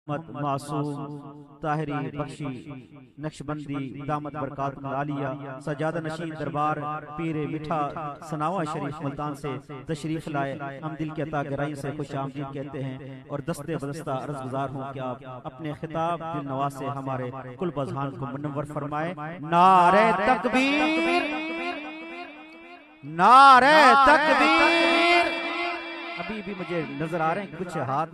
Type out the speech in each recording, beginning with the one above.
मोहम्मद मासूम ताहिरी बख्शी नक्शबंदी दामत बरकात आलिया सजादा नशीन दरबार पीर मिठा सनावा शरीफ मुल्तान से तशरीफ लाए। हम दिल के अता गहराई से खुश आमदीद कहते हैं और दस्ते बदस्ता अर्ज गुजार हूँ कि आप अपने खिताब दिल नवाज से हमारे कुल बज़हान को मुनव्वर फरमाए। नारे तकबीर, नारे तकबीर। अभी भी मुझे नजर आ रहे हैं कुछ हाथ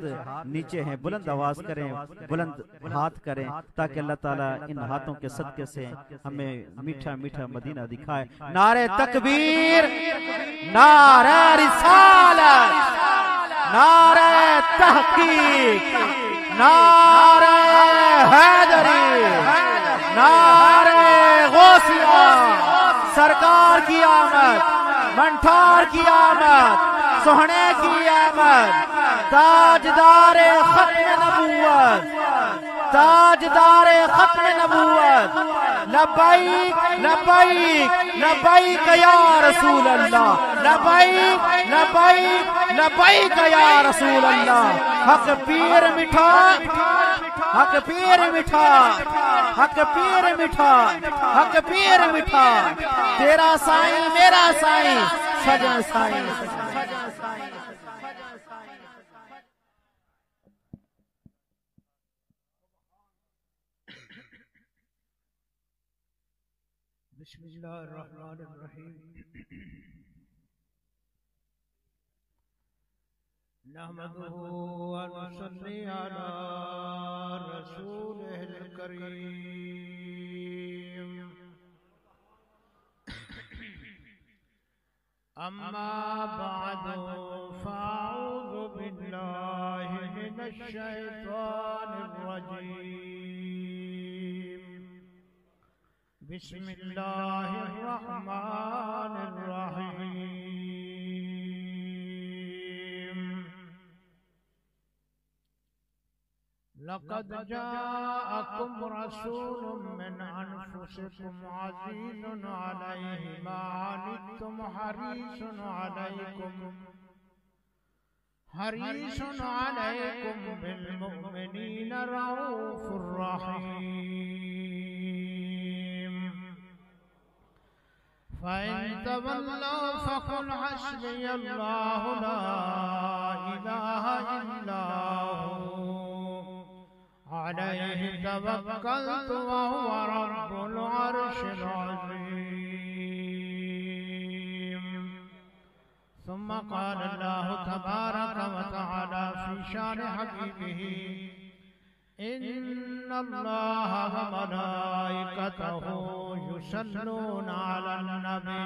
नीचे हैं, बुलंद आवाज करें, बुलंद हाथ करें ताकि अल्लाह ताला इन हाथों के सदके से हमें मीठा मीठा मदीना दिखाए। नारे तकबीर, नारे रिसालत, नारे तहकीक, नारे हैदरी, नारे गौसिया, सरकार की आमद, मंठार की आमद, सोहने की आमद, ताजदारे खत्म नबूवत, ताजदारे खत्म नबूवत। लब्बैक लब्बैक लब्बैक या रसूल अल्लाह, लब्बैक लब्बैक लब्बैक या रसूल अल्लाह। हक पीर मिठा, हक पीर मिठा, हक पीर मिठा, हक पीर मिठा। तेरा साईं मेरा साईं, सजन साईं। बिस्मिल्लाहिर्रहमानिर्रहीम। नहमदुहु व नसल्ली अला रसूलिहिल करीम। अम्मा बअदु फ़अऊज़ु बिल्लाहि मिनश शैतानिर रजीम। बिस्मिल्लाहिर्रहमानिर्रहीम। लक़द जाअकुम रसूलुम मिन अनफुसिकुम अज़ीज़ुन अलैहि मा अनित्तुम हरीसुन अलैकुम बिल मुमिनीना रऊफ़ुर रहीम। फ़इन तवल्लौ फ़क़ुल हस्बियल्लाहु ला इलाहा इल्ला हु अलैहि तवक्कलतु व हुवा रब्बुल अर्शिल अज़ीम। सुम्मा क़ाल अल्लाहु तबारक व तआला फ़ी शान हबीबिही इन्नल्लाह व मलाइकतहु युसल्लूना अलन नबी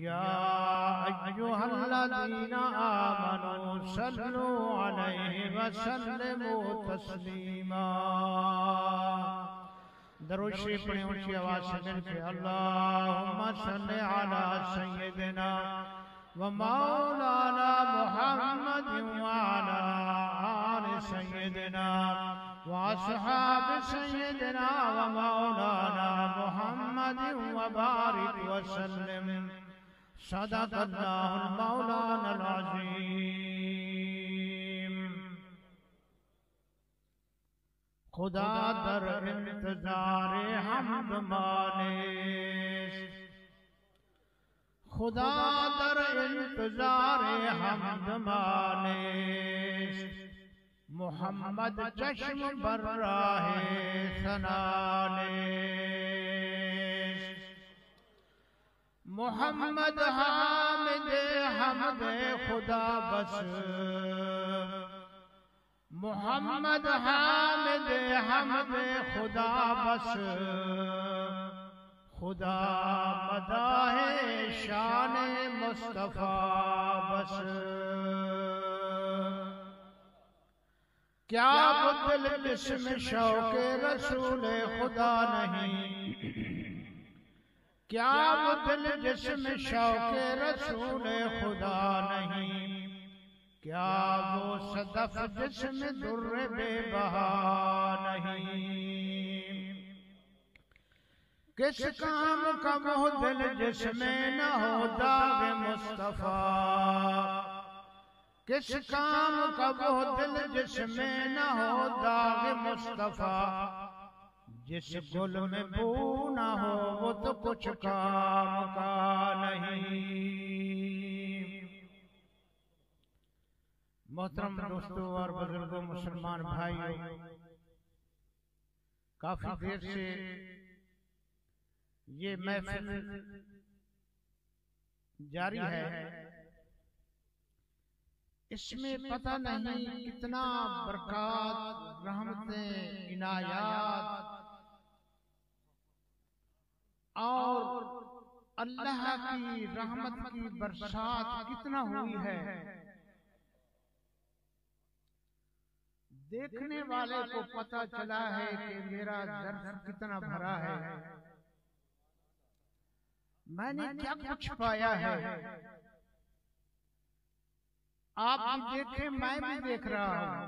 या अय्युहल्लज़ीना आमनू सल्लू अलैहि व सल्लिमू तस्लीमा। दरूद शरीफ पढ़ें ऊंची आवाज से मिलके। अल्लाहुम्मा सल्लि अला सय्यिदिना व मौलाना मुहम्मद व अला आलि सय्यिदिना व अस्हाबि सय्यिदिना व मौलाना मुहम्मद व बारिक व सल्लिम। सदक़ल्लाहुल मौलानाल अज़ीम। खुदा दर इंतज़ारे हम्द मानिस, खुदा दर इंतज़ारे हम्द मानिस। मोहम्मद चश्म बर्राहे सनानिस। मोहम्मद हामिद हमद खुदा बस, मोहम्मद हामिद हमद खुदा बस। खुदा मदाहे शान मुस्तफा बस। क्या बुदिल जिसमें शौक़े रसूल खुदा नहीं, क्या बुदिल जिसमें शौक़े रसूल खुदा नहीं। क्या वो सदफ जिसमें दुर्र बेबहा नहीं। किस काम का वो दिल जिसमें न हो दाग मुस्तफा। किस काम का वो दिल जिसमें न हो दाग मुस्तफा, जिस गुल में बू न हो वो तो कुछ काम का नहीं। मोहतरम दोस्तों और बुजुर्गों, मुसलमान भाइयों, काफी देर से ये महफिल जारी है। इसमें पता नहीं कितना बरकत, रहमतें, इनायात और अल्लाह की रहमत की बरसात कितना हुई है। देखने वाले को पता चला है कि मेरा दर्द कितना भरा है, मैंने क्या कुछ पाया है। आप भी देखें, मैं भी देख रहा हूं।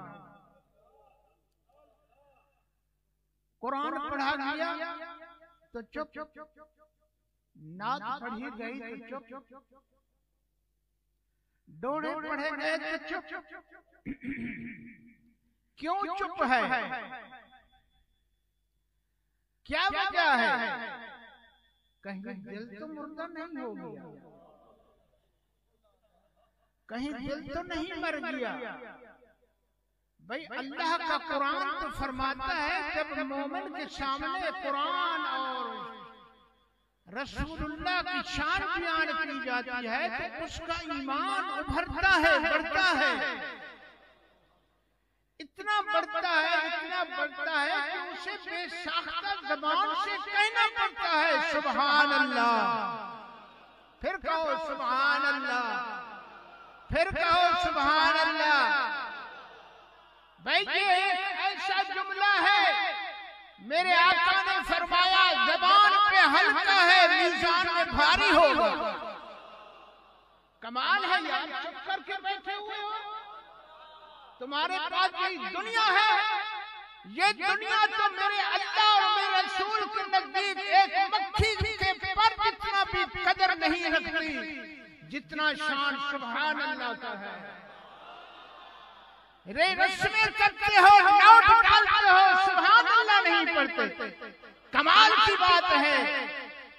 कुरान पढ़ा गया तो चुप, नात पढ़ी गई तो चुप, डोड़े पढ़े गए तो चुप। क्यों चुप है? क्या वजह है? कहीं दिल तो मुर्दा नहीं हो गया, कहीं दिल तो नहीं मर गया। भाई अल्लाह का कुरान तो फरमाता है जब मोमिन के सामने कुरान और रसूलुल्लाह की शान बयान की जाती है तो उसका ईमान उभरता है, बढ़ता है। इतना बढ़ता है, इतना बढ़ता है कि उसे बेसाख्ता ज़बान से कहना पड़ता है सुभान अल्लाह। फिर कहो सुभान अल्लाह, फिर कहो सुभान अल्लाह। भाई ये एक ऐसा जुमला है, मेरे आका ने फरमाया ज़बान पे हल्का है, मीज़ान में भारी होगा। कमाल है यार, चुप करके बैठे हुए हो। तुम्हारे पास ये दुनिया है, ये दुनिया तो मेरे अल्लाह और मेरे रसूल के नजदीक एक मक्खी के पर जितना भी कदर नहीं रखती जितना शान सुभान अल्लाह का है। रे रस्में करते हो, नोट डालते हो, सुभान अल्लाह नहीं पढ़ते। कमाल की बात है।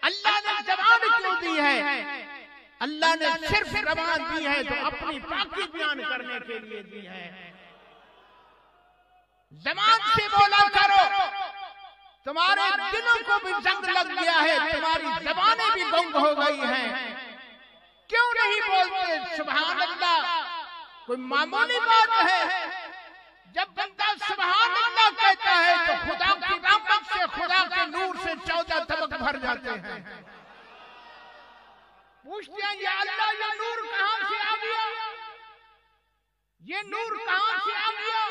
अल्लाह ने जबान क्यों दी है? अल्लाह ने सिर्फ जबान दी है तो अपनी पाकी बयान करने के लिए दी है। जबान से बोला करो। तुम्हारे दिलों को भी जंग लग गया है, तुम्हारी जबानें भी गुंग हो गई हैं। क्यों नहीं बोलते सुभान अल्लाह? कोई मामूली बात है? जब बंदा सुभान अल्लाह कहता है तो खुदा की रहमत से, खुदा के नूर से 14 तबक भर जाते हैं। पूछते हैं या अल्लाह ये नूर कहां से आ गया? ये नूर कहां से आ गया?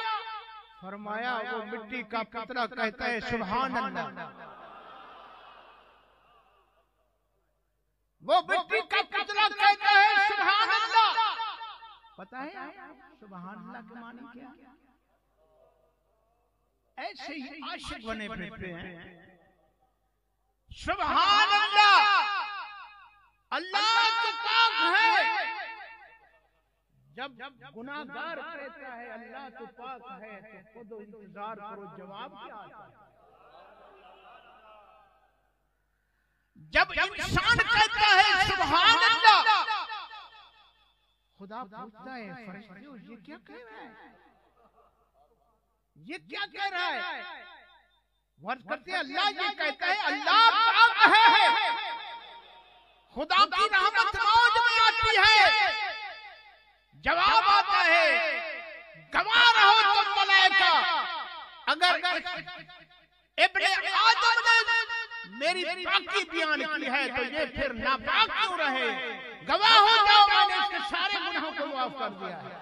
फरमाया वो मिट्टी का पुतला कहता है सुभान अल्लाह। वो मिट्टी का पुतला कहता है सुभान अल्लाह। पता है सुभान अल्लाह के माने क्या? ऐसे ही आशिक बने फिरते हैं। सुभान अल्लाह, अल्लाह तो पाक है। जब गुनाहगार कहता है अल्लाह तो पाक है तो खुद इंतजार करो जवाब क्या आता है। जब इंसान कहता है सुभान अल्लाह, खुदा पूछता है फरिश्तों ये क्या कह रहा है? ये क्या कह रहा है? वर्द करते हैं अल्लाह ये कहता है अल्लाह पाक है। खुदा की रहमत मौज में आती है। जवाब आता है गवाह रहो तुम मलाइका, अगर इब्ने आदम ने मेरी पाकी बयान की है तो ये फिर नापाक क्यों रहे? गवाह हो जाओ, मैंने इसके सारे गुनाहों को माफ कर दिया है।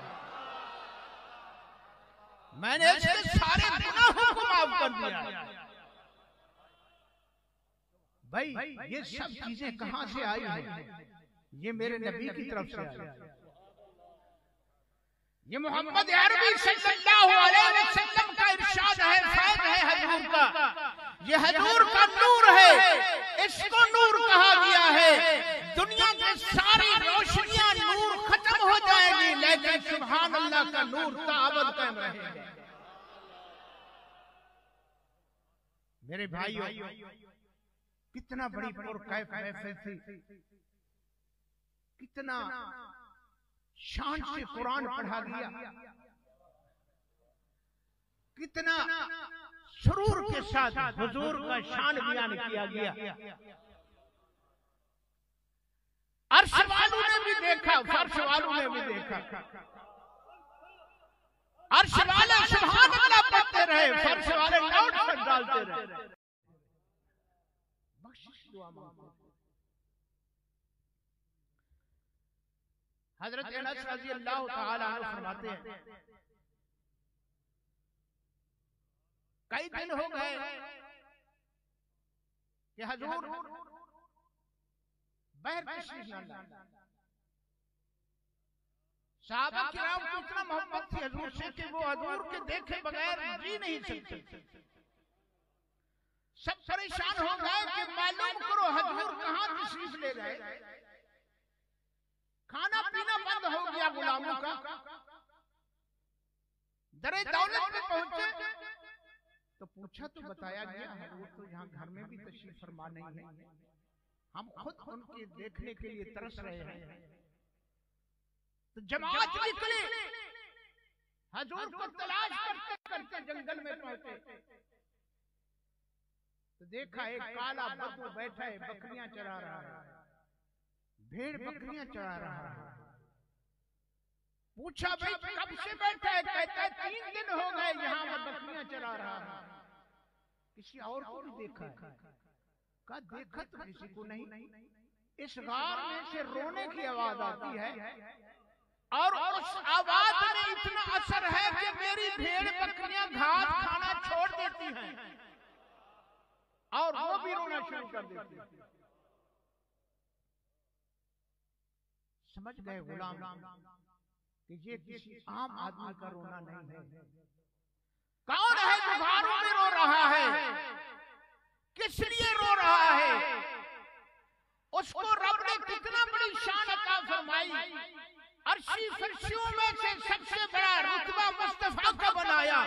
मैंने इसके सारे गुनाहों को माफ कर दिया है। भाई ये सब चीजें कहां से आई हैं? ये मेरे नबी की तरफ से आई। ये मोहम्मद अरबी सल्लल्लाहु अलैहि वसल्लम का इरशाद है, फैज़ है हजूर का। ये हजूर का नूर है, इसको नूर कहा गया है। दुनिया की सारी रोशनियां नूर खत्म हो जाएगी, लेकिन सुभान अल्लाह का नूर ताबद कायम रहेगा। मेरे भाइयों, कितना बड़ी पुरकैफ महफिल थी, कितना शान से कुरान पढ़ा गया, कितना सुरूर के साथ हुजूर का शान बयान किया गया। अर्श वालों ने भी देखा, फर्श वालों ने भी देखा। अर्श वाले सुभान अल्लाह पढ़ते रहे, फर्श वाले नोट पर डालते रहे। बख्शिश दुआ मांगते। हजरत अनस रज़ी अल्लाह तआला अन्हु फरमाते हैं, कई दिन हो गए कि हुजूर बाहर तशरीफ न लाए। सहाबा किराम को इतना मोहब्बत थी हुजूर से कि वो हुजूर के देखे बगैर जी नहीं सकते। सब परेशान हो गए कि मालूम करो हुजूर कहाँ तशरीफ ले गए। खाना पीना बंद हो गया गुलामों का। दरे दौलत में पहुंचे तो पूछा तो बताया गया हुजूर तो यहाँ घर में भी तशरीफ फरमा नहीं है, हम खुद उनके देखने के लिए तरस रहे हैं। तो जमात निकली, हुजूर को तलाश करते करते जंगल में पहुंचे तो देखा एक काला बदू बैठा है, बकरियां चरा रहा है, भेड़ बकरियां चरा रहा है। पूछा भाई कब से बैठा है? कहता है 3 दिन हो गए यहाँ पर बकरियां चरा रहा है। किसी और को भी देखा है? कहा देखा तो किसी को नहीं। इस गार में से रोने की आवाज आती है और उस आवाज में इतना असर है कि मेरी भेड़ बकरियां घास खाना छोड़ देती हैं और वो भी रोना शुरू कर देती है। समझ गए गुलाम कि ये किसी आम आदमी का रोना नहीं है। कौन है जो घरों में रो रहा है? किस लिए रो रहा है? उसको रब ने कितना बड़ी शान अता फरमाई। अर्शी फर्शियों में से सबसे बड़ा रुतबा मुस्तफा का बनाया।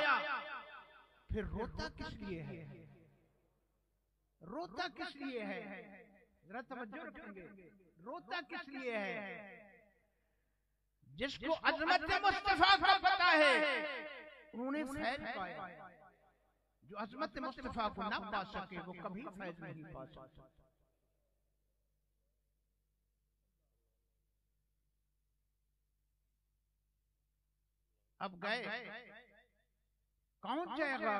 फिर रोता किस लिए है? रोता किस लिए है? जरा तवज्जो रखेंगे। रोता किस लिए है? जिसको अजमत मुस्तफा का पता है उन्होंने फैज पाया। जो अजमत मुस्तफा को ना पा सके वो कभी फैज नहीं पा सकता। अब गए, कौन जाएगा?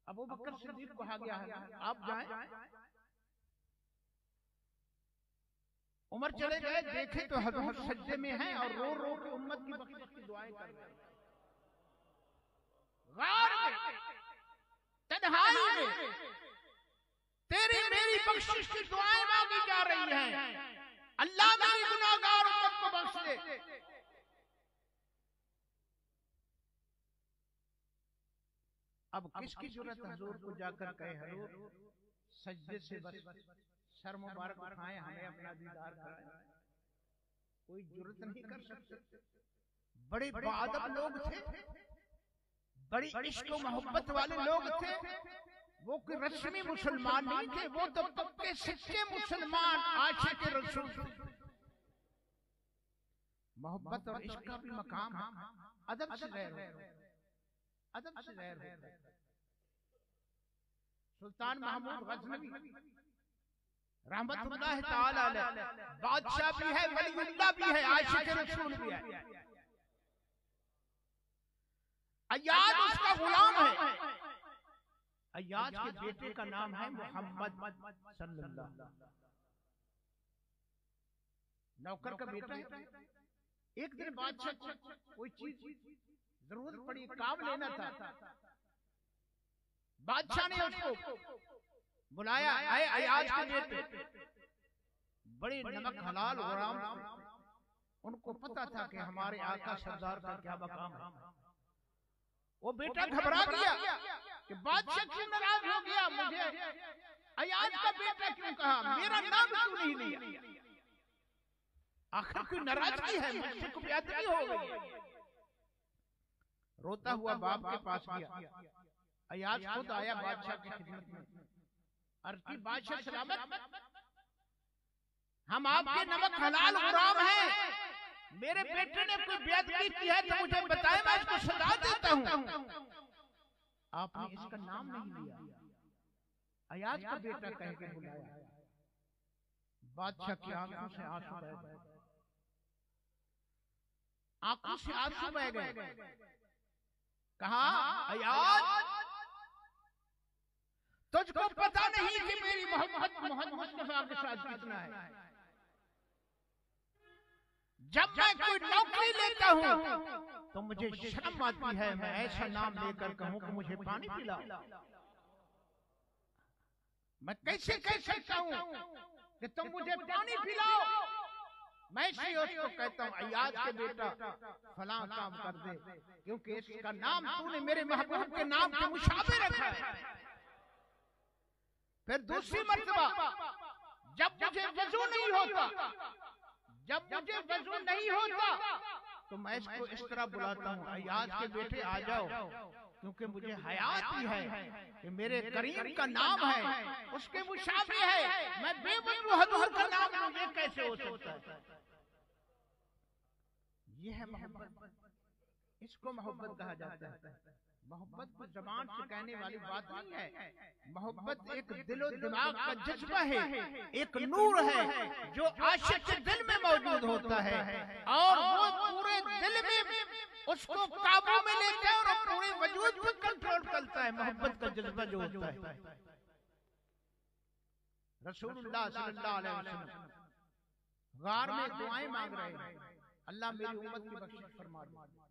अबू बकर सिद्दीक कहा गया है आप जाएं। उमर चले गए, देखे तो हुजूर सज्जे में हैं और रो रो के उम्मत की बख्शिश की दुआएं कर रहे हैं। गार में, तन्हाई में तेरी मेरी बख्शिश की दुआएं मांगी जा रही हैं। अल्लाह मेरी गुनाहगार उम्मत को बख्श दे। अब किसकी जरूरत हुजूर को जाकर कहे हुजूर सज्जे से बस सर मुबारक उठाएं, हमें अपना दीदार कराएं। कोई जरूरत नहीं कर सकते। बड़े बाअदब लोग थे, बड़ी इश्क और मोहब्बत वाले लोग थे। वो कोई रस्मी मुसलमान नहीं थे, वो तो पक्के सच्चे मुसलमान आशिक रसूल थे। मोहब्बत और इश्क का भी मकाम है। अदब से गैर, अदब से गैर। सुल्तान महमूद गजनवी रहमतुल्लाह ताला अलैह बादशाह भी है, वलीउल्लाह भी है, आशिक रसूल भी है। अय्याज उसका गुलाम है। अय्याज के बेटे का नाम है मोहम्मद सल्लल्लाहु। नौकर का बेटा है। एक दिन बादशाह को कोई चीज जरूरत पड़ी, काम लेना था। बादशाह ने उसको बुलाया, आए अय्याज के बेटे, बड़े नमक हलाल गुलाम। उनको पता था कि हमारे आका सरदार का क्या मकाम है। वो बेटा घबरा गया कि बादशाह क्यों नाराज हो गया, मुझे अय्याज का बेटा क्यों कहा, मेरा नाम क्यों नहीं लिया। आखिर कोई नाराजगी है, मुझसे कोई बेअदबी हो गई। रोता हुआ बाप के पास गया। अयाज खुद आया बादशाह की खिदमत में, अर्ज की बादशाह सलामत, हम आपके नमक हलाल गुलाम हैं, मेरे बेटे ने कोई बेअदबी की है तो मुझे बताएं, मैं इसको सजा देता हूं। आपने इसका नाम नहीं लिया, अयाज का बेटा कह के बुलाया। बादशाह की आंखों से आंसू बह गए, आंखों से आंसू बह गए। कहा, अयाज तुझको पता नहीं कि मेरी मोहब्बत मोहम्मद मुस्तफा के साथ कितना है। जब मैं कोई नौकरी लेता हूं तो मुझे शर्म आती है, मैं ऐसा नाम लेकर कहूं कि मुझे पानी पिलाओ। मैं कैसे कह सकता हूं कि तुम मुझे पानी पिलाओ? मैं उसको कहता हूं, अयाज के बेटा फलां काम कर दे, क्योंकि इसका नाम तूने मेरे महबूब के नाम के मुशाबे रखा है। फिर दूसरी मर्तबा जब मुझे वजू नहीं होता, तो मैं इसको इस तरह बुलाता हूँ, अयाज के बेटे आ जाओ, क्योंकि मुझे हया आती है कि मेरे करीम का नाम है, उसके मुशाबे है, मैं बेवजू हुजूर का नाम लूं, ये कैसे हो सकता है? ये है मोहब्बत, इसको मोहब्बत कहा जाता है। मोहब्बत को जबान से कहने वाली बात नहीं है, मोहब्बत एक दिलो दिमाग का जज्बा है, एक नूर है जो आशिक के दिल में मौजूद होता है, और वो पूरे दिल में उसको काबू में लेता है और पूरे वजूद पर कंट्रोल करता है। मोहब्बत का जज्बा जो होता है, रसूलुल्लाह सल्लल्लाहु अलैहि वसल्लम गार में दुआएं मांग रहे हैं, अल्लाह मेरी उम्मत की बख्शिश फरमा दे।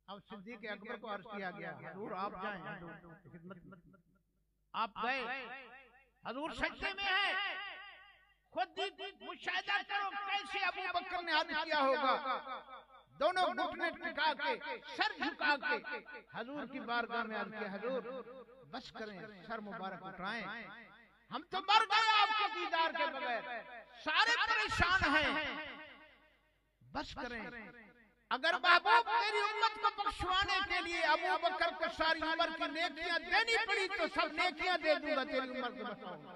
अब सिद्दीक़ अकबर को अर्ज किया गया, हुजूर आप जाएं खिदमत में। आप गए, हुजूर सजदे में हैं, खुद मुशाहिदा करो कैसे अबू बकर ने अर्ज किया होगा, दोनों घुटने टिका के सर झुका के हुजूर की बारगाह में अर्ज किया, हुजूर बस करें, सर मुबारक उठाएं, हम तो मर गए आपके दीदार के बगैर, सारे परेशान हैं, बस करें। अगर महबूब तेरी उम्मत को बख्शवाने के लिए अबू बकर को सारी उम्र की नेकियां देनी पड़ी तो सब नेकियां दे दूंगा, तेरी उम्र को बचाऊंगा।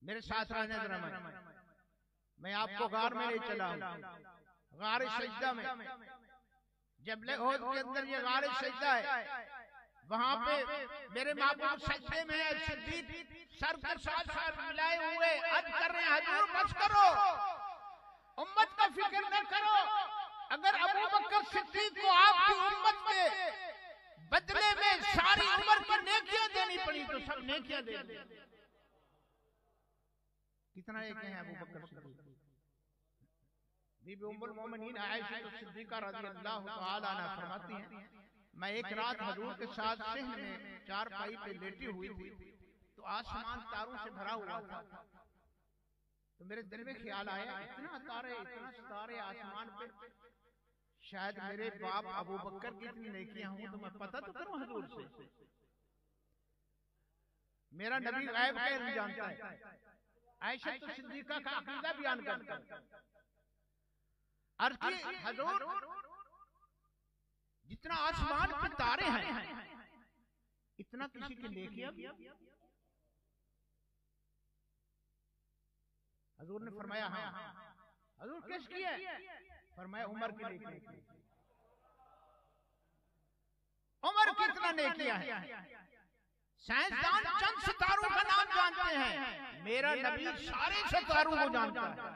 मेरे साथ रहने जरा, मैं आपको गार में ले चला हूं, गार सजदा में। जबल ओहद के अंदर ये गार सजदा है, वहां पे मेरे महबूब सजदे में है, सिद्दीक सर के साथ साथ मिलाए हुए अर्ज कर रहे हैं, हुजूर बस करो, उम्मत का फिक्र न करो। अगर अबू बकर सिद्दीक को आपकी उम्मत के बदले में सारी उम्र की नेकियां देनी पड़ी तो सब नेकियां दे दे। कितना एक है अबू बकर सिद्दीक? बीबी उम्मुल मोमिनीन आयशा सिद्दीका रज़ियल्लाहु तआला अन्हा फरमाती हैं, मैं एक रात हुजूर के साथ सहन में चारपाई पे लेटी हुई थी, तो आसमान तारों से भरा हुआ था। तो मेरे दिल में ख्याल आया, इतना सितारे आसमान पे, शायद मेरे बाप अबू बकर की इतनी नेकियां हों तो मैं पता तो करूं हुजूर से। मेरा नबी गायब का इल्म जानता है। आयशा तो सिद्दीका का अकीदा बयान करता है, अर्ज की हुजूर जितना आसमान के तारे हैं इतना किसी की नेकियां भी। हुजूर ने फरमाया हाँ। हुजूर किसकी है? फरमाया उमर की नेकियां। उमर कितना नेकियां है? साइंसदान चंद सितारों का नाम जानते हैं, मेरा नबी सारे सितारों को जानता है।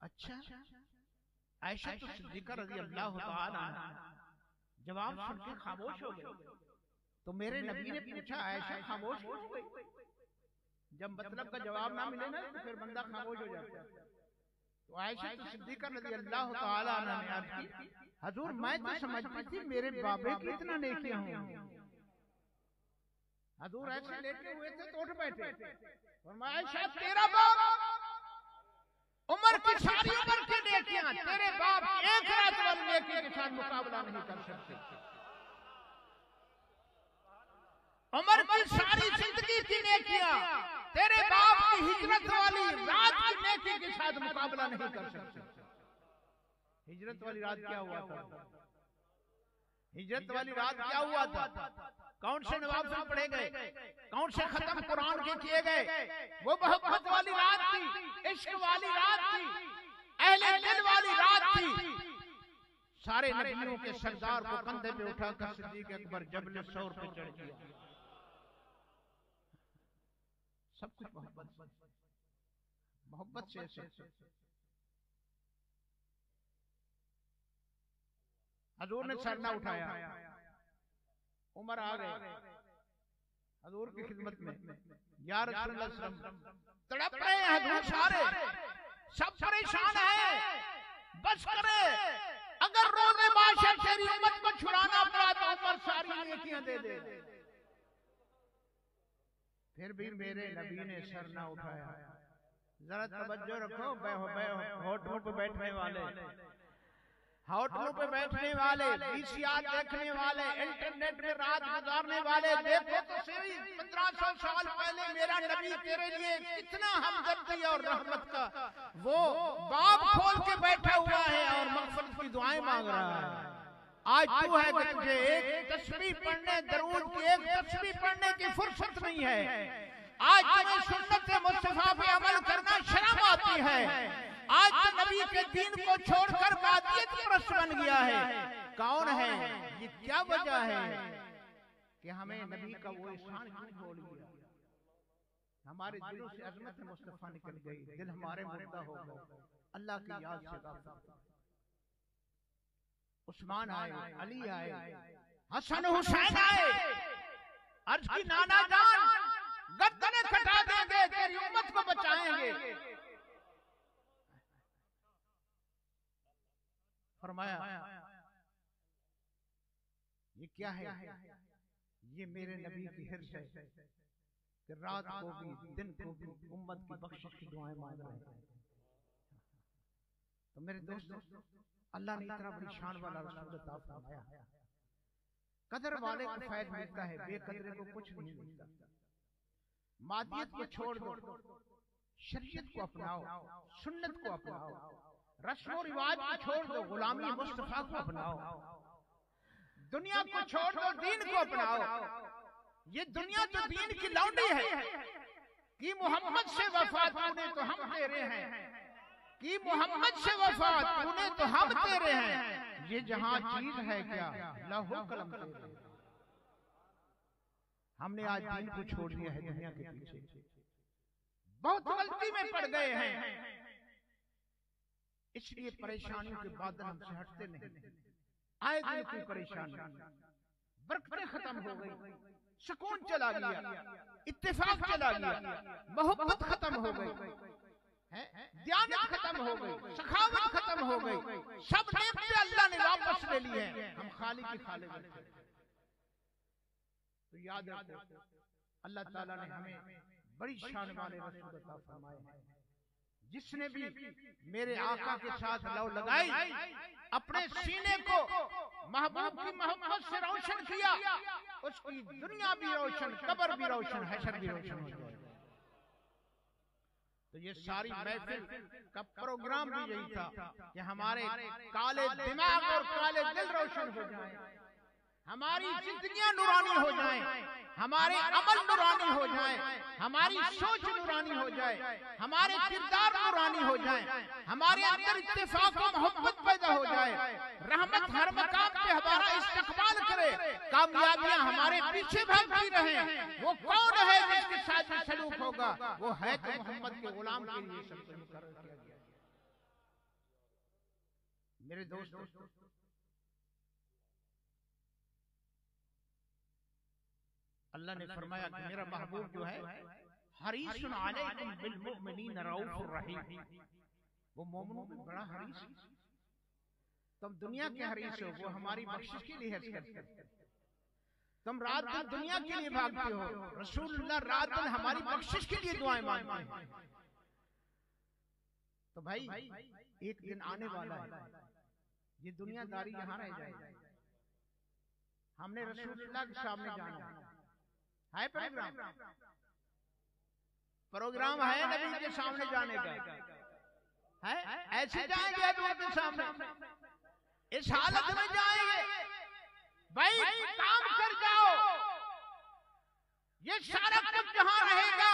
अच्छा, आयशा तो सिद्दीका रज़ियल्लाहु तआला अन्हा जवाब सुन के खामोश हो गई। तो मेरे नबी ने पूछा, आयशा खामोश क्यों हो गई? जब मतलब का जवाब ना मिले ना तो फिर बंदा खामोश हो जाता है। तो आयशा तो सिद्दीका रज़ियल्लाहु तआला अन्हा ने अर्ज की, हुजूर मैं तो समझती थी मेरे बाबे की इतना नेकियां होंगी। हुजूर ऐसे लेटे हुए थे तो उठ बैठे, फरमाया आयशा तेरा बाप उमर की सारी उम्र की नेकियां तेरे बाप एक रात वाली नेकी के साथ मुकाबला नहीं कर सकते। उमर की सारी जिंदगी की नेकियां तेरे बाप की हिजरत वाली रात की नेकी के साथ मुकाबला नहीं कर सकती। हिजरत वाली रात क्या हुआ था? हिजरत वाली रात क्या हुआ था? कौन से नवाफिल पढ़े गए, कौन से खत्म कुरान के किए गए? वो मोहब्बत वाली रात थी, इश्क वाली रात थी, अहले दिल वाली रात थी। सारे नबियों के सरदार को कंधे पे उठाकर सिद्दीक अकबर जबल सौर पे चढ़ गया। सब कुछ मोहब्बत से हजूर ने सर ना उठाया, उमर आ गए हजूर की खिदमत में, या रसूलुल्लाह सल्लल्लाहु अलैहि वसल्लम तड़प रहे हैं हजूर, सारे सब परेशान हैं, बस करे, अगर रोज़े माशर तेरी उम्मत को छुड़ाना पड़ा तो उमर सारी नेकियां दे दे। फिर भी मेरे नबी ने सर ना उठाया। जरा तवज्जो रखो, होटलों पे बैठने वाले, होटलों पे बैठने वाले, वीसीआर देखने वाले, इंटरनेट में रात गुजारने वाले, देखो तो सही 1500 साल पहले मेरा नबी तेरे लिए कितना हमदर्दी और रहमत का वो बाब खोल के बैठा हुआ है और मग़फ़िरत की दुआएं मांग रहा है। आज तू है कि तुझे एक तस्बीह पढ़ने, दरूद की एक तस्बीह पढ़ने की फुर्सत नहीं है। आज तुम्हें सुन्नत मुस्तफा पे अमल करना शर्म आती है। आज तो नबी के दीन को छोड़कर बादियत परस्त बन गया है। कौन है ये, क्या वजह है कि हमें नबी का वो एहसान क्यों भूल गया? हमारे दिलों से अजमत मुस्तफा निकल गई, दिल हमारे मुर्दा हो गए, अल्लाह की याद से गाफिल। उस्मान आए, अली आए, हसन हुसैन आए, अर्ज की नाना जान गर्दनें कटा देंगे, तेरी उम्मत को बचाएंगे। फरमाया ये क्या है? ये मेरे नबी की हिर्स है कि रात को भी दिन को भी उम्मत की बख्शिश की दुआएं मांग रहे हैं। तो मेरे दोस्तों, अल्लाह ने इतना बड़ी शान वाला रसूल अता फरमाया। कदर वाले को फैज मिलता है, बेकदरे को कुछ नहीं मिलता। मादियत को छोड़ दो, शरीयत को अपनाओ, सुन्नत को अपनाओ, रस्म और रिवाज को छोड़ दो, गुलामी मुस्तफा को अपनाओ, दुनिया को छोड़ दो, दीन को अपनाओ। ये दुनिया तो दीन की लौंडी है कि मोहम्मद से वफा तूने तो हम तेरे हैं, कि मोहम्मद से वफा तूने तो हम तेरे हैं। ये जहां चीज है क्या, लहू कलम तेरे। हमने आज दीन को छोड़ दिया है दुनिया के पीछे, बहुत गलती में पड़ गए हैं, इसलिए परेशानियों के बादल हमसे हटते नहीं। आए दिन कोई परेशानी, बरकतें खत्म हो गई, सुकून चला गया, इत्तेफाक चला गया, मोहब्बत खत्म हो गई, दयानत खत्म हो गई, सखावत खत्म हो गई, सब नेमतें अल्लाह ने वापस ले ली है, हम खाली की खाली बैठे। तो याद रखो, अल्लाह ताला ने हमें बड़ी शान वाले रसूल अता फरमाए हैं। जिसने भी मेरे आका के साथ लौ लगाई, अपने सीने को महबूब की मोहब्बत से रोशन किया, उसकी दुनिया भी रोशन, कब्र भी रोशन, हशर भी रोशन हो जाए। तो ये सारी महफिल का प्रोग्राम भी यही था कि हमारे काले दिमाग और काले दिल रोशन हो जाए, हमारी जिंदगियां नूरानी हो जाएं, हमारे अमल नूरानी हो जाएं, हमारी सोच नूरानी हो जाए, हमारे किरदार नूरानी हो जाएं, हमारे अंदर इत्तेफाक और मोहब्बत पैदा हो जाए, रहमत हर मकाम पे हमारा इस्तकबाल करे, कामयाबियां हमारे पीछे भागती रहें। वो कौन है जिसके साथ सलूक होगा? वो है तो मोहम्मद के गुलाम के लिए सब कुछ मुकर्रर किया गया। मेरे दोस्तों, अल्लाह ने फरमाया कि मेरा महबूब जो है हरीसुन अलैकुम बिल मुमिनीन रऊफुर रहीम, वो मोमिनों में बड़ा हरीस। तुम दुनिया के हरीस हो, वो हमारी बख्शिश के लिए हर्ज करते हैं। तुम रात दिन दुनिया के लिए भागते हो, रसूलुल्लाह रात दिन हमारी बख्शिश के लिए दुआएं मांगते हैं। तो भाई एक दिन आने वाला है, ये दुनियादारी यहाँ रह जाएगी। हमने रसूलुल्लाह के सामने जाना है, है प्रोग्राम है नबी के सामने जाने का है? ऐसे जाएंगे हजूर के सामने, इस हालत में जाएंगे भाई काम कर जाओ, ये सारा कुछ जहां रहेगा।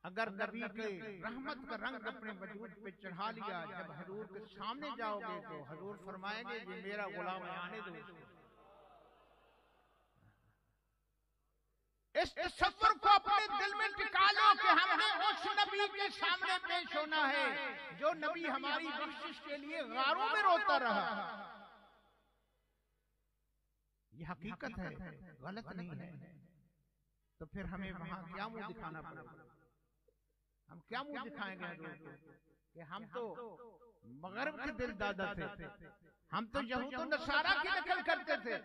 अगर नबी के रहमत का रंग अपने वजूद पे चढ़ा लिया, जब हजूर के सामने जाओगे तो हजूर फरमाएंगे ये मेरा गुलाम है, आने दो इसको। इस तसव्वुर को अपने दिल में टिका लो कि हमने उस नबी के सामने पेश होना है जो नबी हमारी बख्शिश के लिए गारों में रोता रहा। ये हकीकत है, गलत नहीं है। तो फिर हमें वहां क्या मुंह दिखाना पड़ेगा? हम क्या मुंह दिखाएंगे कि हम तो मगरब के दिल दादा थे, हम तो यहूद और नसारा की नकल करते थे।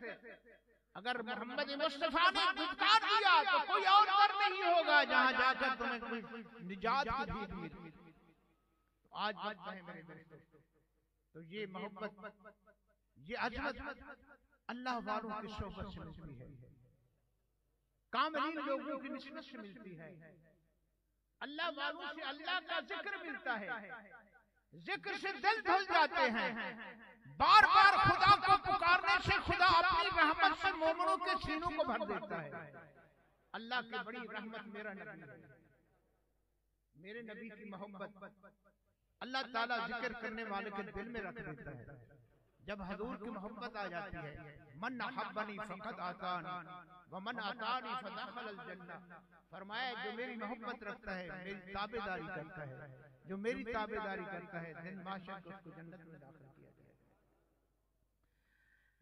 अगर मोहम्मद मुस्तफा ने दुत्कार दिया तो कोई और दर नहीं होगा जहां जाकर तुम्हें कोई निजात की भीख मिली। तो आज बात है मेरे दोस्तों, तो ये मोहब्बत, ये अजमत अल्लाह वालों की सोहबत से मिलती है, कामिलीन लोगों की निस्बत से मिलती है। अल्लाह वालों से अल्लाह का जिक्र मिलता है, जिक्र से दिल धुल जाते हैं। बार बार खुदा को पुकारने से खुदा अपनी रहमत से मोमिनों के सीनों को भर देता है। अल्लाह की बड़ी रहमत मेरा नबी है, मेरे नबी की मोहब्बत अल्लाह ताला जिक्र करने वाले के दिल में रख देता है। जब हजूर की मोहब्बत आ जाती है, मन अहब्बनी फक़द आतानी व मन आतानी फदखल अल जन्नह, फरमाया जो मेरी मोहब्बत रखता है, मेरी ताबेदारी करता है, जो मेरी ताबेदारी करता है, दिन माशर को उसको जन्नत में दाखिल किया जाए।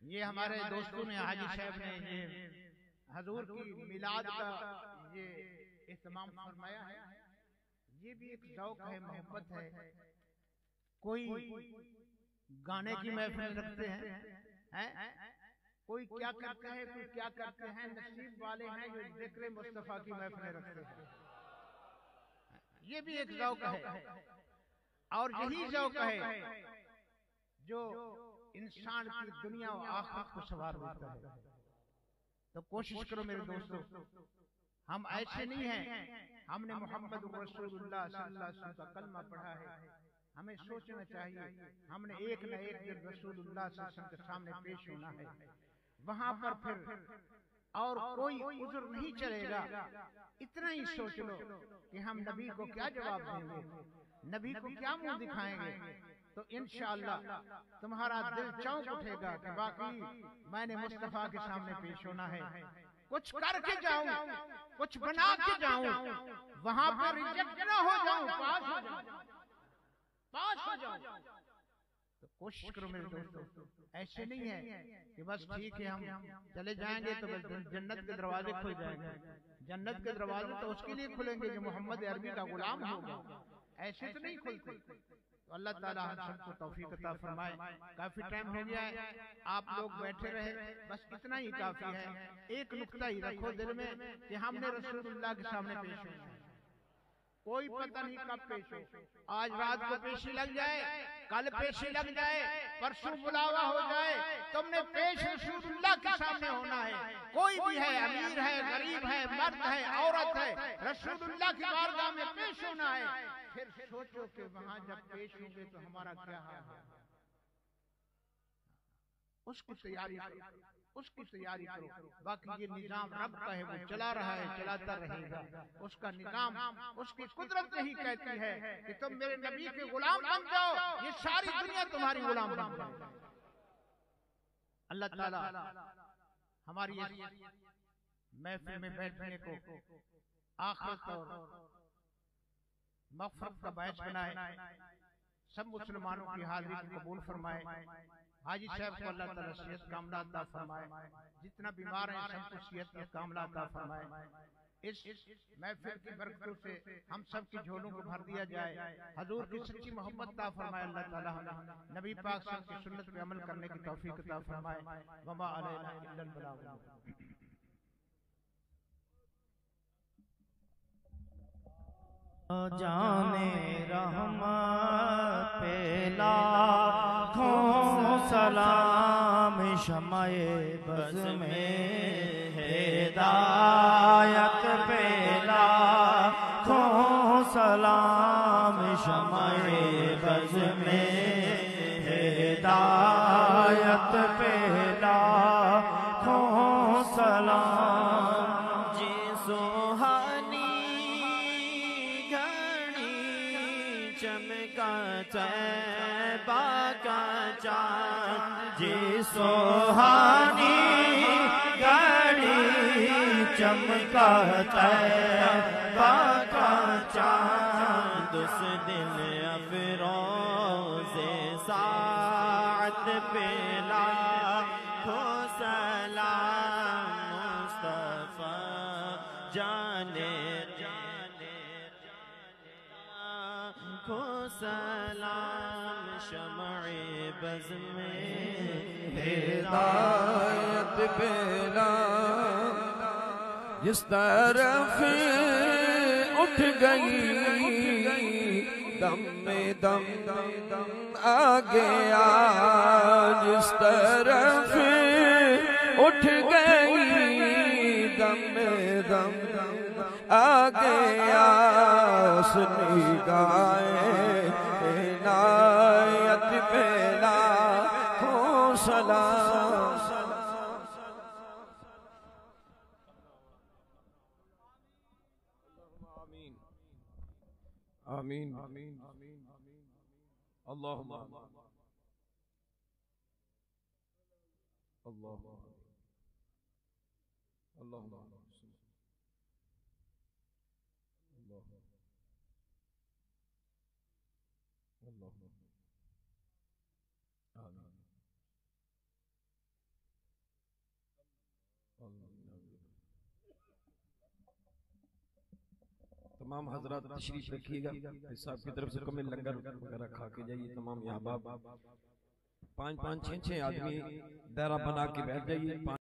ये हमारे दोस्तों ने, हाजी साहब ने ये हजूर की मिलाद का ये इत्माम फरमाया है। ये भी एक शौक है, मोहब्बत है। कोई गाने की महफिल रखते हैं, कोई क्या करते हैं, कोई क्या करते हैं। नसीब वाले हैं जो जिक्र मुस्तफा की महफिल रखते हैं। ये भी एक शौक है, और यही शौक है जो इंसान की दुनिया और आखिरत को संवार देता है। तो कोशिश करो मेरे दोस्तों, हम ऐसे नहीं हैं। हमने मोहम्मद रसूलुल्लाह सल्लल्लाहु अलैहि वसल्लम का कलमा पढ़ा है। हमें सोचना चाहिए हमने एक न एक दिन रसूलुल्लाह सल्लल्लाहु अलैहि वसल्लम के सामने पेश होना है। वहां पर फिर और कोई उज़्र नहीं चलेगा। इतना ही सोच लो कि हम नबी को क्या जवाब देंगे, नबी को क्या मुंह दिखाएंगे। तो इंशाअल्लाह तुम्हारा दिल चौंक उठेगा कि वाकई मैंने मुस्तफा के सामने पेश होना है। कुछ करके जाऊं, कुछ बना के जाऊं, वहां पर रिजेक्ट ना हो जाऊं, पास हो जाऊं, पास हो जाऊं। तो कोशिश करो मेरे दोस्तों, ऐसे नहीं है कि बस ठीक है हम चले जाएंगे तो बस जन्नत के दरवाजे खुल जाएंगे। जन्नत के दरवाजे तो उसके लिए खुलेंगे जो मोहम्मद अरबी का गुलाम होगा, ऐसे तो नहीं खुलते। तो अल्लाह ताला हम सबको तौफीक अता फरमाए। काफी टाइम हो गया है, आप लोग बैठे रहे, बस इतना ही काफी है। एक नुक्ता ही रखो दिल में कि हमने रसूलुल्लाह के सामने पेश होना है। कोई पता नहीं कब पेश हो, आज रात को पेशी लग जाए, कल पेशी लग जाए, परसों बुलावा हो जाए, तुमने पेश रसूलुल्लाह के सामने होना है। कोई भी है, अमीर है, गरीब है, मर्द है, औरत है, रसूलुल्लाह की बारगाह में पेश होना है। फिर सोचो कि वहां जब पेश होंगे तो हमारा क्या हाल है। उसकी तैयारी करो, उसकी तैयारी करो। बाकी ये निजाम रब का है, वो चला रहा है, चलाता रहेगा। उसका निजाम, उसकी कुदरत यही कहती है कि तुम मेरे नबी के गुलाम बन जाओ, ये सारी दुनिया तुम्हारी गुलाम बन जाए। अल्लाह ताला हमारी महफिल में बैठने को आखिरत और मग़फ़िरत का बायस बनाए, सब मुसलमानों की हाजिरी को कबूल फरमाए। हाजी साहब को अल्लाह ताला सेहत कामला अता फरमाए, जितना बीमार है सबको सेहत कामला अता फरमाए। इस महफिल की बरकतों से हम सब की झोलों को भर दिया जाए। हजूर की सच्ची मोहब्बत अता फरमाए। अल्लाह ताला हमें नबी पाक सल्लल्लाहु अलैहि वसल्लम की सुन्नत पे अमल करने की तौफीक अता फरमाए। वमा अलैना इल्लल बलाग। जाने रहमत पे लाखों सलाम, शमाए बज़ में हैदार सलाम शमए बज़ में हिदायत पे लाखों सलाम। जी सुहानी घड़ी चमका तैबा का चाँद, जी सुहानी घड़ी चमका तैबा का चाँद। उस दिन अफरोज़े साअत पे लाखों सलाम मुस्तफ़ा जाने लाखों सलाम शमए बज़ में हिदायत पे जिस तरफ उठ गई दम में दम आ गया, जिस तरफ उठ गई दम में दम आ गया। सुनी गाए इनायत पे लाखों सलाम। आमीन आमीन आमीन अल्लाहुम्मा अल्लाहुम्मा अल्लाहुम्मा तमाम हजरात तशरीफ रखिएगा। साहब की तरफ से कमिल लंगर वगैरह खा के जाइए। तमाम यहाँ बाब 5-5 6-6 आदमी दायरा बना के बैठ जाइए।